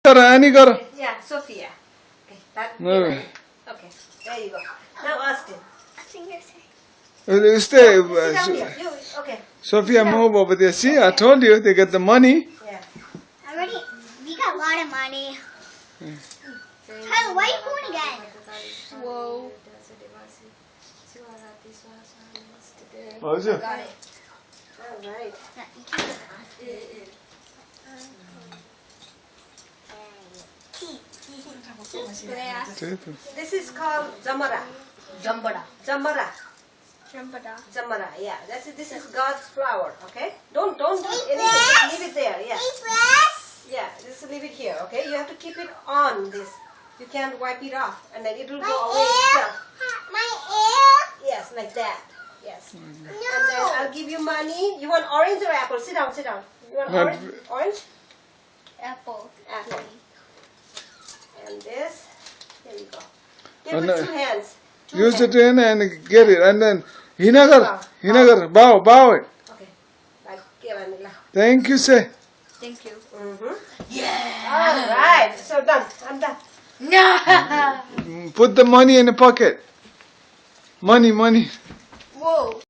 Annie got her. Yeah, Sophia. Okay, that. No. Okay, there you go. Now Austin. Stay. Sit down here. You okay? Sophia, move over there. See, I told you they get the money. Yeah. We got a lot of money. Tyler, where are you going again? Whoa. Oh, is it? Got it. All right. This is called Jamara. Jambada. Jamara. Jambada. Jamara. Yeah. This is God's flower. Okay. Don't do anything. Just leave it there. Yeah. Yeah. Just leave it here. Okay. You have to keep it on this. You can't wipe it off, and then it will go away itself. My ear. Yes, like that. Yes. And then I'll give you money. You want orange or apple? Sit down. Sit down. You want Not orange? Orange? Apple. Apple. And this. There you go. Get Oh, with no. 2 hands. Use the train and get it. And then, Hinagar, bow it. Okay. Like, give Anila. Thank you, say. Thank you. Yeah. All right. So done. I'm done. Put the money in the pocket. Money. Whoa.